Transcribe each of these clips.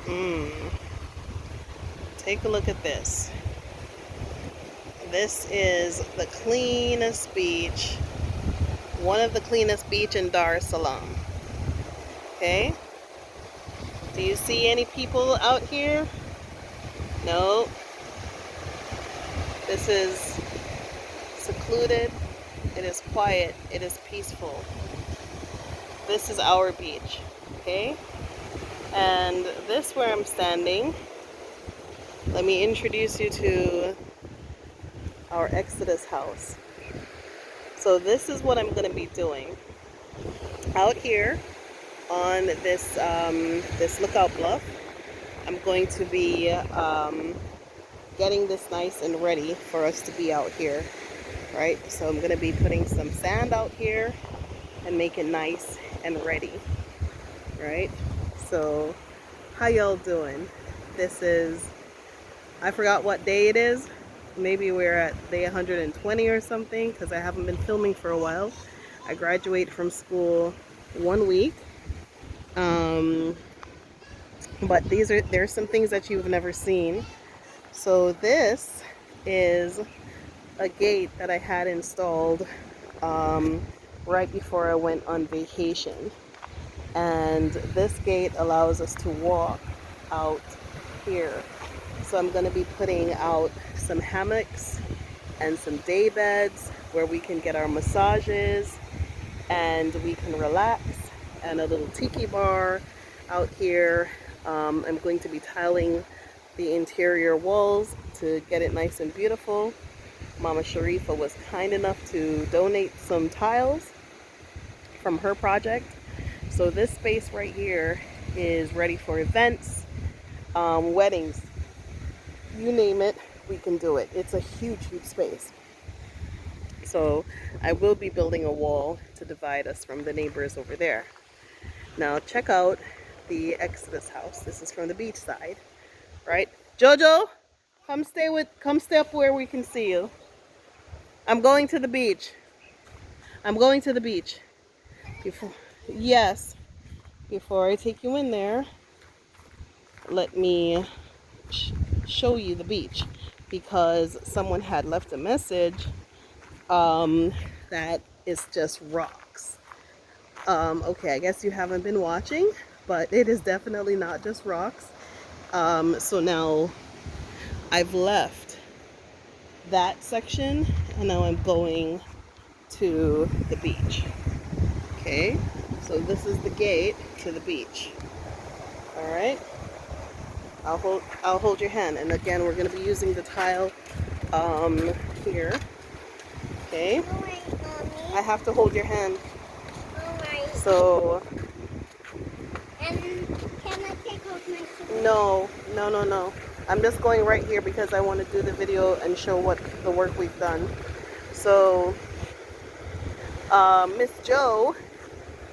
Mm. Take a look at this. This is the cleanest beach, one of the cleanest beach in Dar es Salaam. Okay? Do you see any people out here? No. This is secluded. It is quiet. It is peaceful. This is our beach. Okay? And this where I'm standing, let me introduce you to our Exodus house. So this is what I'm going to be doing. Out here on this lookout bluff, I'm going to be getting this nice and ready for us to be out here, right? So I'm going to be putting some sand out here and make it nice and ready, right? So how y'all doing? This is, I forgot what day it is. Maybe we're at day 120 or something, because I haven't been filming for a while. I graduate from school 1 week. But there's some things that you've never seen. So this is a gate that I had installed right before I went on vacation. And this gate allows us to walk out here. So I'm going to be putting out some hammocks and some day beds where we can get our massages and we can relax, and a little tiki bar out here. I'm going to be tiling the interior walls to get it nice and beautiful. Mama Sharifa was kind enough to donate some tiles from her project. So this space right here is ready for events, weddings, you name it, we can do it. It's a huge, huge space. So I will be building a wall to divide us from the neighbors over there. Now check out the Exodus house. This is from the beach side, right? Jojo, come stay up where we can see you. I'm going to the beach. I'm going to the beach. Yes, before I take you in there, let me show you the beach, because someone had left a message that is just rocks. Okay, I guess you haven't been watching, but it is definitely not just rocks. So now I've left that section and now I'm going to the beach. Okay, so this is the gate to the beach. All right, I'll hold your hand, and again we're going to be using the tile here. Okay, I have to hold your hand. So and can I take off my shoes? no. I'm just going right here because I want to do the video and show what the work we've done. So Miss Joe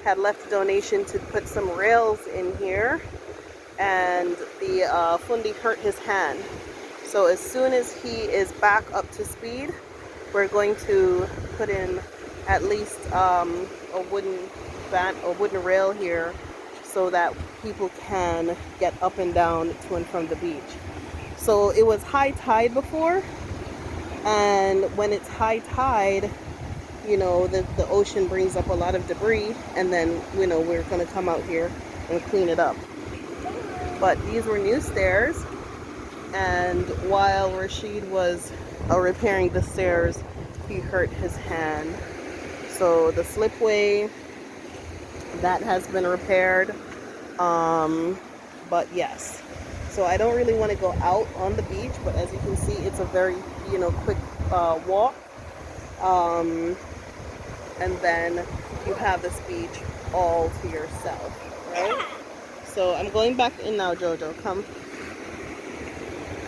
had left a donation to put some rails in here, and the fundi hurt his hand. So as soon as he is back up to speed, we're going to put in at least a wooden rail here so that people can get up and down to and from the beach. So it was high tide before, and when it's high tide, you know, the ocean brings up a lot of debris, and then, you know, we're going to come out here and clean it up. But these were new stairs, and while Rashid was repairing the stairs, he hurt his hand. So the slipway, that has been repaired. But yes, so I don't really want to go out on the beach, but as you can see, it's a very, you know, quick walk. And then you have this beach all to yourself, right? So I'm going back in now, Jojo, come.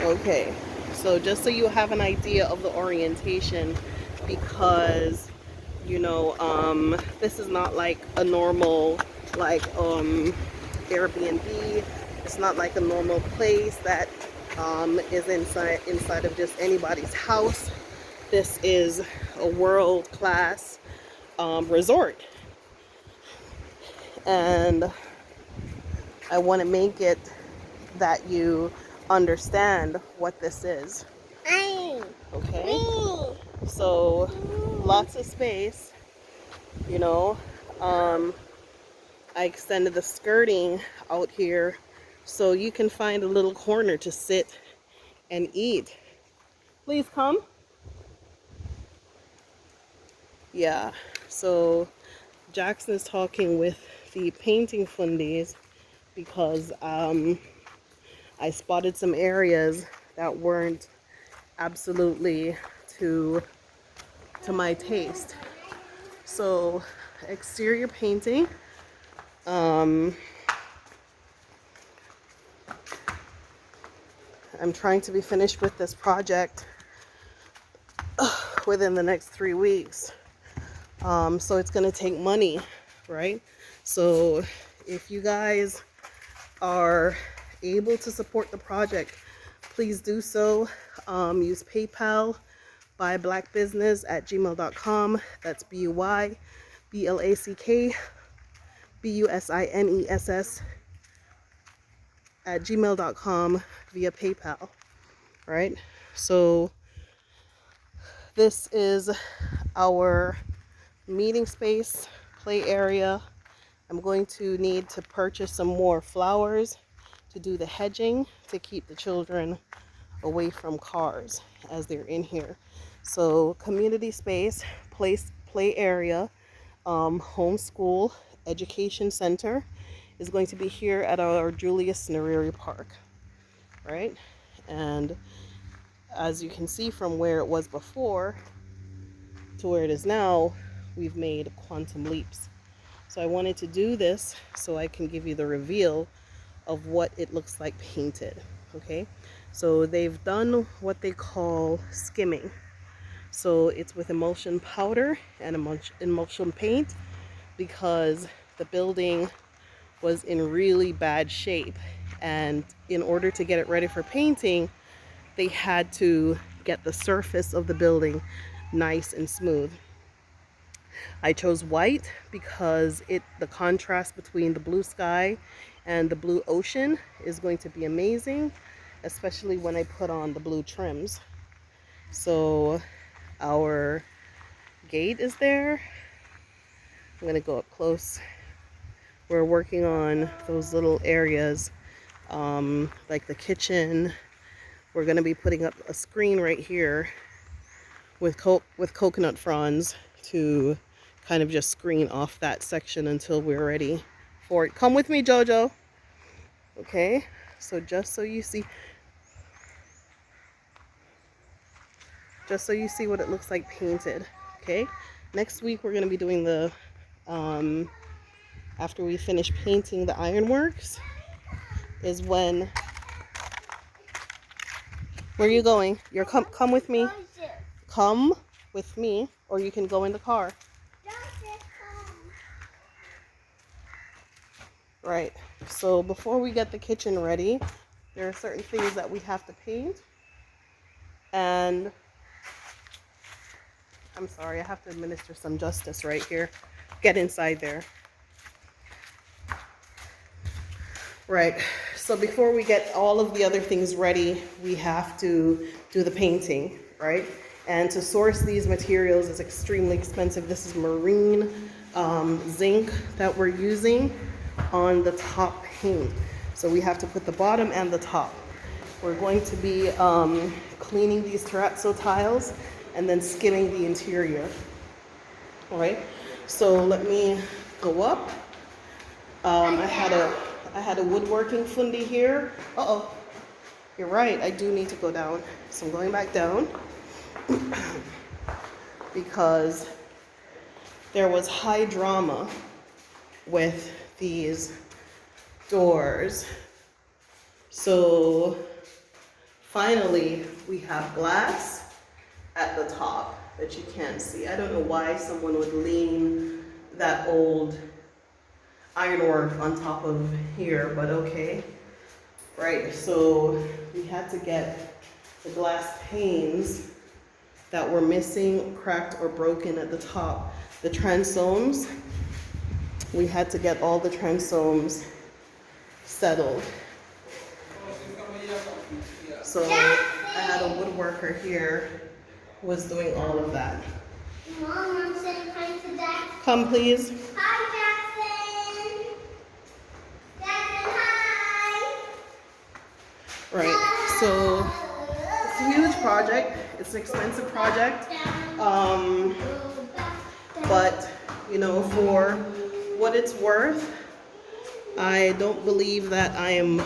Okay, so just so you have an idea of the orientation, because, you know, this is not like a normal, like, Airbnb. It's not like a normal place that is inside of just anybody's house. This is a world-class resort, and I want to make it that you understand what this is. Aye. Okay? Me. So lots of space, you know. I extended the skirting out here so you can find a little corner to sit and eat. Please come. Yeah, so Jackson is talking with the painting fundies because I spotted some areas that weren't absolutely to my taste. So exterior painting, I'm trying to be finished with this project within the next 3 weeks. So it's going to take money, right? So if you guys are able to support the project, please do so. Use PayPal, buyblackbusiness@gmail.com. That's BUYBLACKBUSINESS@gmail.com via PayPal, right? So this is our meeting space, play area. I'm going to need to purchase some more flowers to do the hedging to keep the children away from cars as they're in here. So community space, play area, homeschool education center is going to be here at our Julius Nyerere Park, right? And as you can see from where it was before to where it is now, we've made quantum leaps. So I wanted to do this so I can give you the reveal of what it looks like painted. Okay, so they've done what they call skimming. So it's with emulsion powder and emulsion paint because the building was in really bad shape, and in order to get it ready for painting, they had to get the surface of the building nice and smooth. I chose white because the contrast between the blue sky and the blue ocean is going to be amazing, especially when I put on the blue trims. So our gate is there. I'm gonna go up close. We're working on those little areas, like the kitchen. We're gonna be putting up a screen right here with coconut fronds to kind of just screen off that section until we're ready for it. Come with me, Jojo. Okay, so just so you see what it looks like painted. Okay, next week we're going to be doing the after we finish painting the ironworks is when. Where are you going? You're come with me. Come with me, or you can go in the car. Right, so before we get the kitchen ready, there are certain things that we have to paint. And I'm sorry, I have to administer some justice right here. Get inside there. Right, so before we get all of the other things ready, we have to do the painting, right? And to source these materials is extremely expensive. This is marine zinc that we're using on the top paint. So we have to put the bottom and the top. We're going to be cleaning these terrazzo tiles and then skimming the interior. All right, so let me go up. I had a woodworking fundi here. Uh-oh, you're right, I do need to go down. So I'm going back down because there was high drama with these doors. So finally, we have glass at the top that you can't see. I don't know why someone would lean that old ironwork on top of here, but okay. Right, so we had to get the glass panes that were missing, cracked, or broken at the top. The transoms, we had to get all the transoms settled. So I had a woodworker here who was doing all of that. Mom, I'm saying hi to Dad. Come, please. Hi, Jackson. Jackson, hi. Right. So it's a huge project. It's an expensive project. But you know, for what it's worth, I don't believe that I'm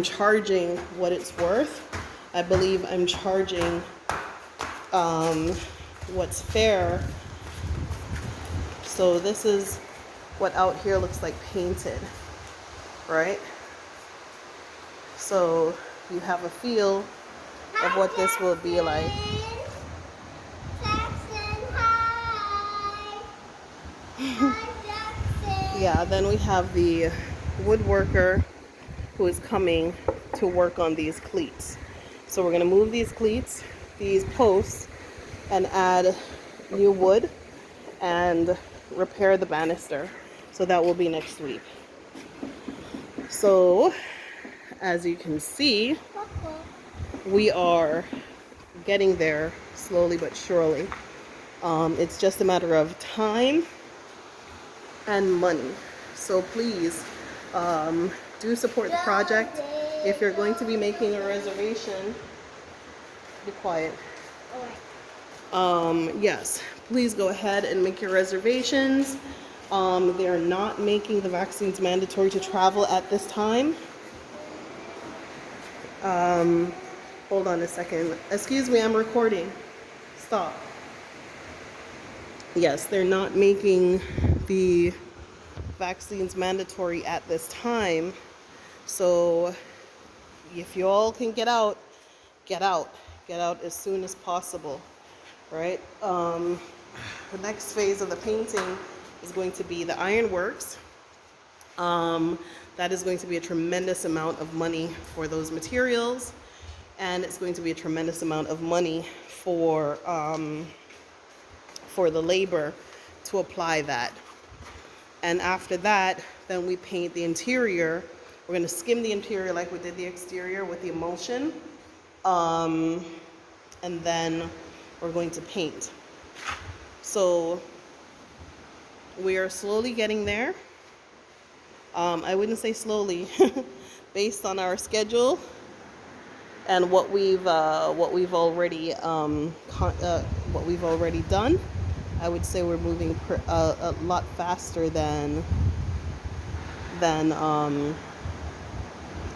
charging what it's worth. I believe I'm charging what's fair. So this is what out here looks like painted, right? So you have a feel of what this will be like. Jackson, hi. Hi, Jackson. Yeah, then we have the woodworker who is coming to work on these cleats. So we're gonna move these cleats, these posts, and add new wood and repair the banister. So that will be next week. So as you can see, we are getting there slowly but surely. It's just a matter of time and money. So please do support the project. If you're going to be making a reservation, be quiet. Yes, please go ahead and make your reservations. They're not making the vaccines mandatory to travel at this time. Hold on a second. Excuse me, I'm recording. Stop. Yes, they're not making the vaccines mandatory at this time. So if you all can get out, get out. Get out as soon as possible, right? The next phase of the painting is going to be the ironworks. That is going to be a tremendous amount of money for those materials, and it's going to be a tremendous amount of money for the labor to apply that. And after that, then we paint the interior. We're going to skim the interior like we did the exterior with the emulsion, and then we're going to paint. So we are slowly getting there. I wouldn't say slowly, based on our schedule and what we've already done. I would say we're moving a lot faster than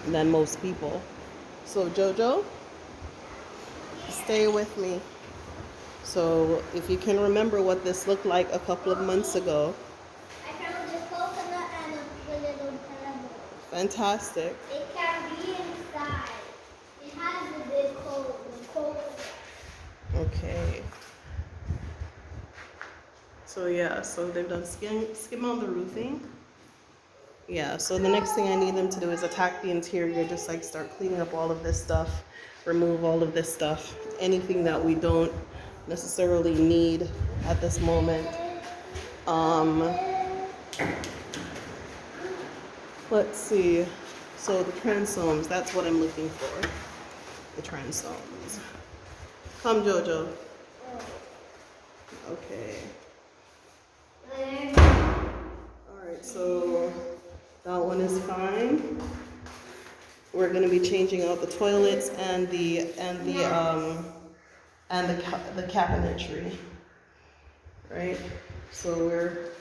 most people. So Jojo, stay with me. So if you can remember what this looked like a couple of months ago. I found a coconut and a little pebble. Fantastic. It can be inside. It has a big hole. Okay. So yeah, so they've done skim on the roofing. Yeah, so the next thing I need them to do is attack the interior, just like start cleaning up all of this stuff, remove all of this stuff, anything that we don't necessarily need at this moment. Let's see. So the transoms, that's what I'm looking for. The transoms. Come, Jojo. Okay. Alright, so that one is fine. We're going to be changing out the toilets and the cabinetry. Right? So we're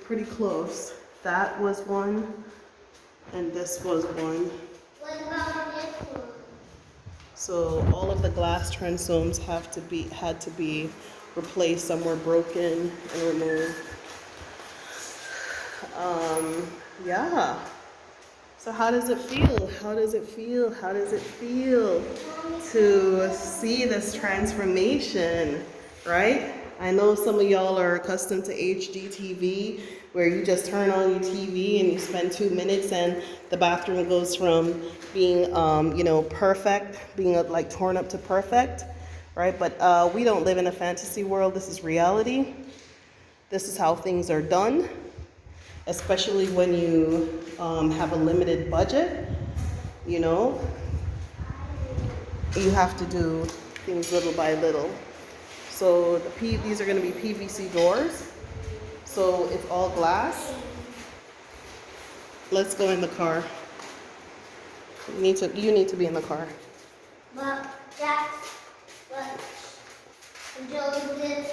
pretty close. That was one, and this was one. What about this one? So all of the glass transoms had to be replaced. Some were broken and removed. Yeah. So how does it feel? How does it feel? How does it feel to see this transformation, right? I know some of y'all are accustomed to HD TV, where you just turn on your TV and you spend 2 minutes and the bathroom goes from being, perfect, being like torn up to perfect, right? But we don't live in a fantasy world. This is reality. This is how things are done. especially when you have a limited budget, you know, you have to do things little by little. So these are going to be PVC doors. So it's all glass. Let's go in the car. You need to be in the car. But that's what Joe did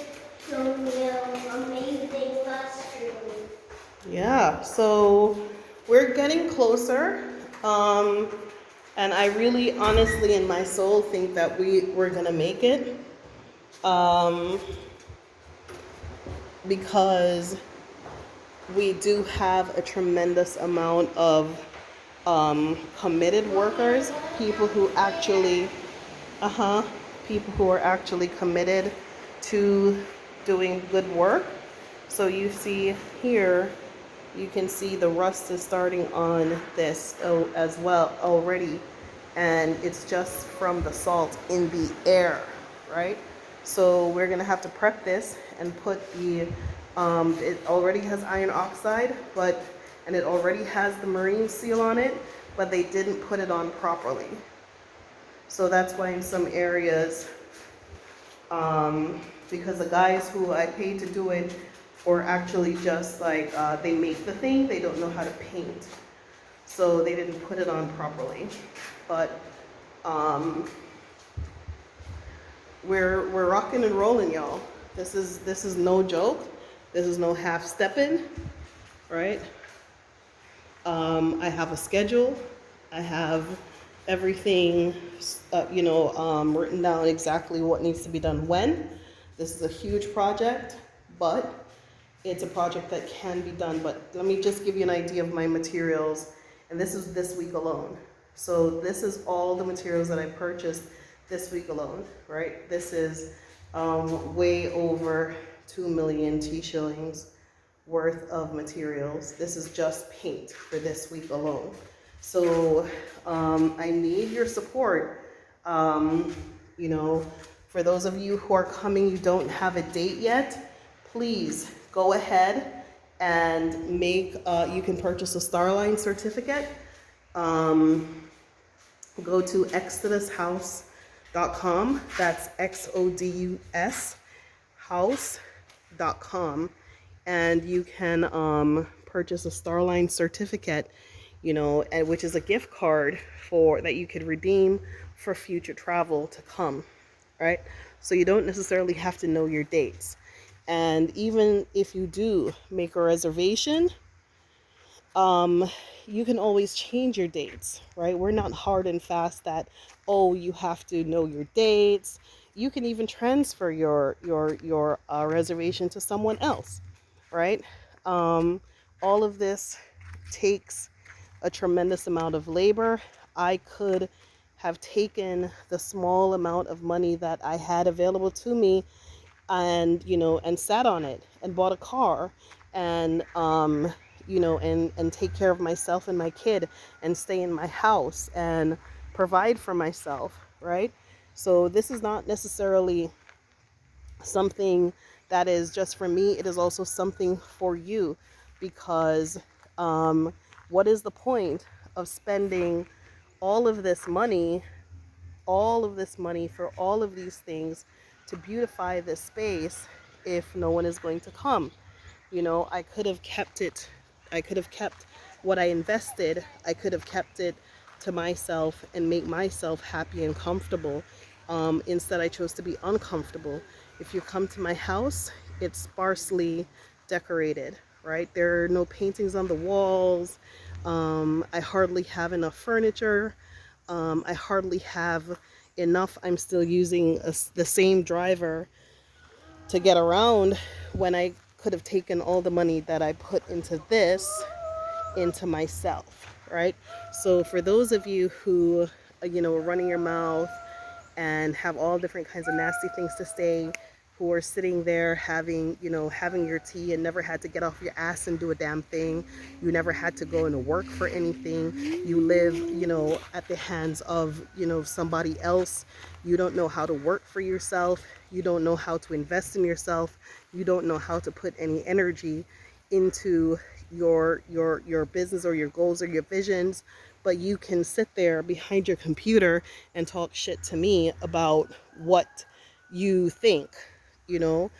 show me an amazing classroom. Yeah, so we're getting closer. And I really honestly in my soul think that we're gonna make it. Because we do have a tremendous amount of committed workers, people who actually, people who are actually committed to doing good work. So you see here, you can see the rust is starting on this as well already, and it's just from the salt in the air, right? So we're gonna have to prep this and put the, it already has iron oxide, and it already has the marine seal on it, but they didn't put it on properly. So that's why in some areas, because the guys who I paid to do it or actually just like, they make the thing, they don't know how to paint. So they didn't put it on properly. But we're rocking and rolling, y'all. This is no joke. This is no half stepping, right? I have a schedule. I have everything, written down exactly what needs to be done when. This is a huge project, but it's a project that can be done. But let me just give you an idea of my materials. And this is this week alone. So this is all the materials that I purchased this week alone, right? This is way over 2 million T-shillings worth of materials. This is just paint for this week alone. So I need your support. For those of you who are coming, you don't have a date yet, please go ahead and you can purchase a Starline certificate. Go to xodushouse.com. That's XODUS house.com. And you can purchase a Starline certificate, which is a gift card that you could redeem for future travel to come, right? So you don't necessarily have to know your dates. And even if you do make a reservation, you can always change your dates, right? We're not hard and fast that, oh, you have to know your dates. You can even transfer your reservation to someone else, right? All of this takes a tremendous amount of labor. I could have taken the small amount of money that I had available to me and sat on it and bought a car and and take care of myself and my kid and stay in my house and provide for myself, right? So this is not necessarily something that is just for me. It is also something for you, because what is the point of spending all of this money for all of these things to beautify this space if no one is going to come? I could have kept it. I could have kept what I invested. I could have kept it to myself and make myself happy and comfortable. Instead, I chose to be uncomfortable. If you come to my house, it's sparsely decorated, right? There are no paintings on the walls. I hardly have enough furniture. I hardly have enough. I'm still using the same driver to get around, when I could have taken all the money that I put into this into myself, right? So for those of you who are running your mouth and have all different kinds of nasty things to say, who are sitting there having your tea and never had to get off your ass and do a damn thing, you never had to go into work for anything, you live at the hands of somebody else, you don't know how to work for yourself, you don't know how to invest in yourself, you don't know how to put any energy into your business or your goals or your visions, but you can sit there behind your computer and talk shit to me about what you think, you know,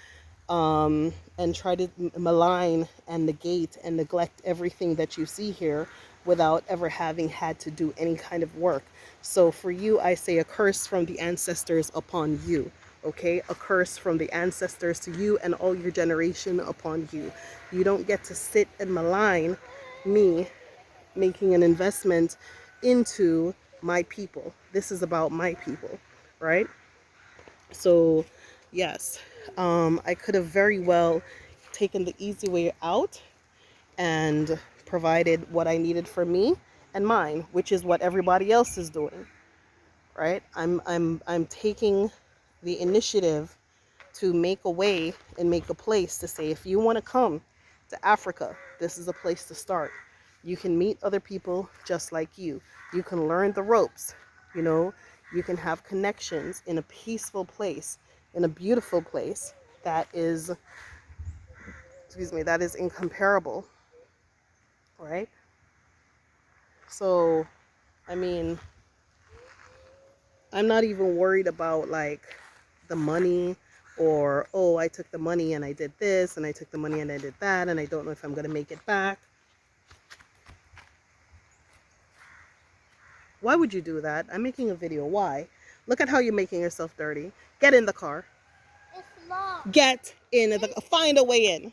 and try to malign and negate and neglect everything that you see here without ever having had to do any kind of work. So for you, I say a curse from the ancestors upon you. Okay, a curse from the ancestors to you and all your generation upon you. You don't get to sit and malign me making an investment into my people. This is about my people, right? So, yes, I could have very well taken the easy way out and provided what I needed for me and mine, which is what everybody else is doing, right? I'm taking the initiative to make a way and make a place to say, if you want to come to Africa, this is a place to start. You can meet other people just like you. You can learn the ropes, you know, you can have connections in a peaceful place, in a beautiful place that is, excuse me, that is incomparable, right? So, I mean, I'm not even worried about like the money or, oh, I took the money and I did this and I took the money and I did that and I don't know if I'm going to make it back. Why would you do that? I'm making a video. Why? Look at how you're making yourself dirty. Get in the car. It's locked. Get in the find a way in.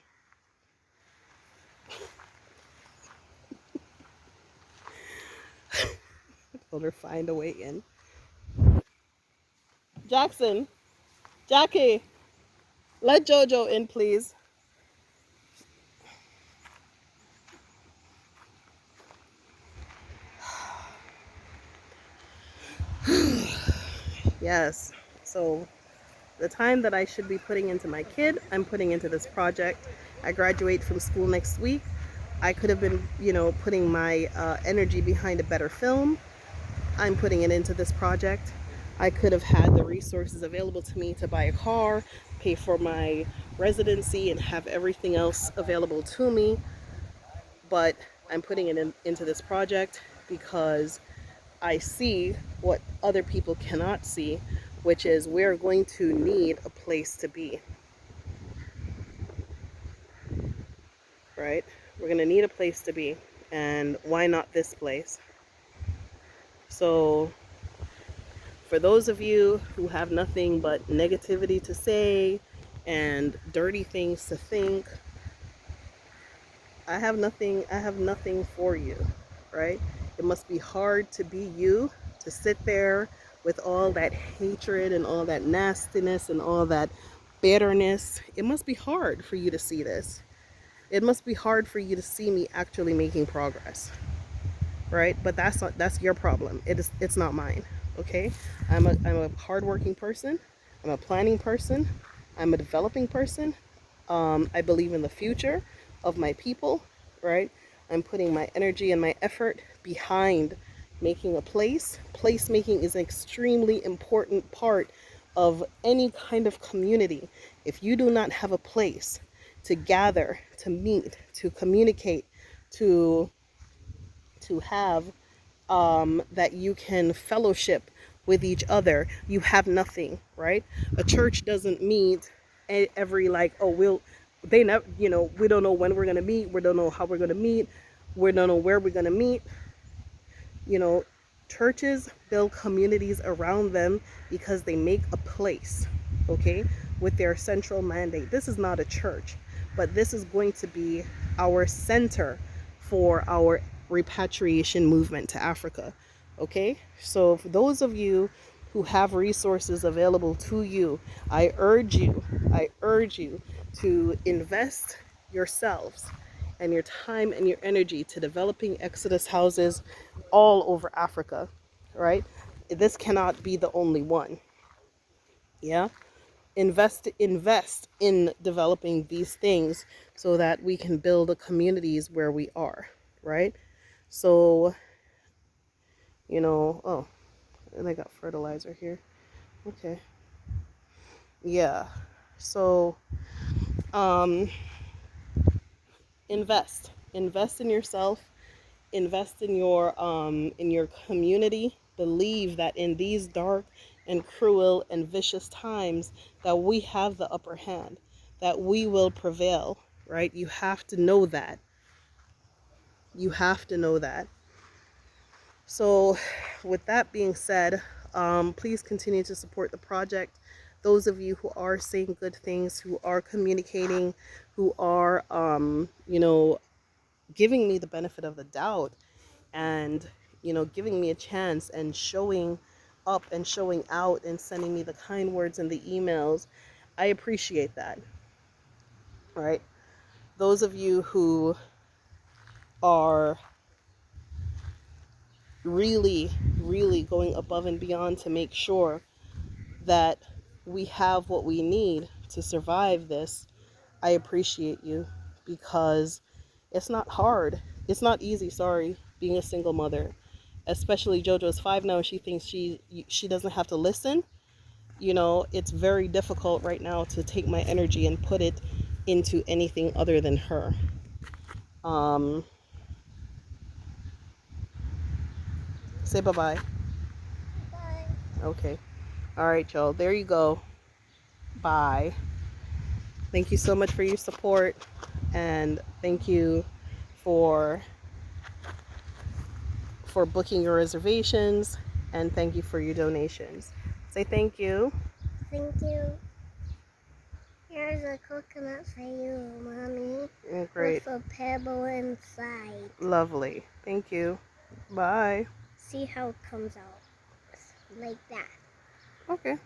Told her find a way in. Jackson, Jackie, let Jojo in, please. Yes. So the time that I should be putting into my kid, I'm putting into this project. I graduate from school next week. I could have been, you know, putting my energy behind a better film. I'm putting it into this project. I could have had the resources available to me to buy a car, pay for my residency, and have everything else available to me. But I'm putting it into this project because I see what other people cannot see, which is we're going to need a place to be, right? We're going to need a place to be. And why not this place? So for those of you who have nothing but negativity to say and dirty things to think, I have nothing for you, right? It must be hard to be you, to sit there with all that hatred and all that nastiness and all that bitterness. It must be hard for you to see this. It must be hard for you to see me actually making progress, right? But that's your problem. It's not mine. Okay? I'm a hardworking person. I'm a planning person. I'm a developing person. I believe in the future of my people, right? I'm putting my energy and my effort behind making a place. Placemaking is an extremely important part of any kind of community. If you do not have a place to gather, to meet, to communicate, to have that you can fellowship with each other, you have nothing, right? A church doesn't meet every like, oh, they never, you know, we don't know when we're going to meet, we don't know how we're going to meet, we don't know where we're going to meet. You know, churches build communities around them because they make a place, okay, with their central mandate. This is not a church, but this is going to be our center for our repatriation movement to Africa, okay? So for those of you who have resources available to you, I urge you to invest yourselves and your time and your energy to developing Exodus houses all over Africa, right? This cannot be the only one. Yeah? Invest in developing these things so that we can build the communities where we are, right? So, you know, oh, and I got fertilizer here. Okay. Yeah. So, invest. Invest in yourself, invest in your community. Believe that in these dark and cruel and vicious times that we have the upper hand, that we will prevail, right? You have to know that. You have to know that. So, with that being said, please continue to support the project. Those of you who are saying good things, who are communicating, who are, giving me the benefit of the doubt and, giving me a chance and showing up and showing out and sending me the kind words and the emails, I appreciate that. All right. Those of you who are really, really going above and beyond to make sure that we have what we need to survive this, I appreciate you, because it's not hard. It's not easy, sorry, being a single mother. Especially JoJo's 5 now and she thinks she doesn't have to listen. It's very difficult right now to take my energy and put it into anything other than her. Say bye-bye. Bye. Okay. All right, y'all. There you go. Bye. Thank you so much for your support, and thank you for booking your reservations, and thank you for your donations. Say thank you. Thank you. Here's a coconut for you, Mommy. Great. With a pebble inside. Lovely. Thank you. Bye. See how it comes out. Like that. Okay.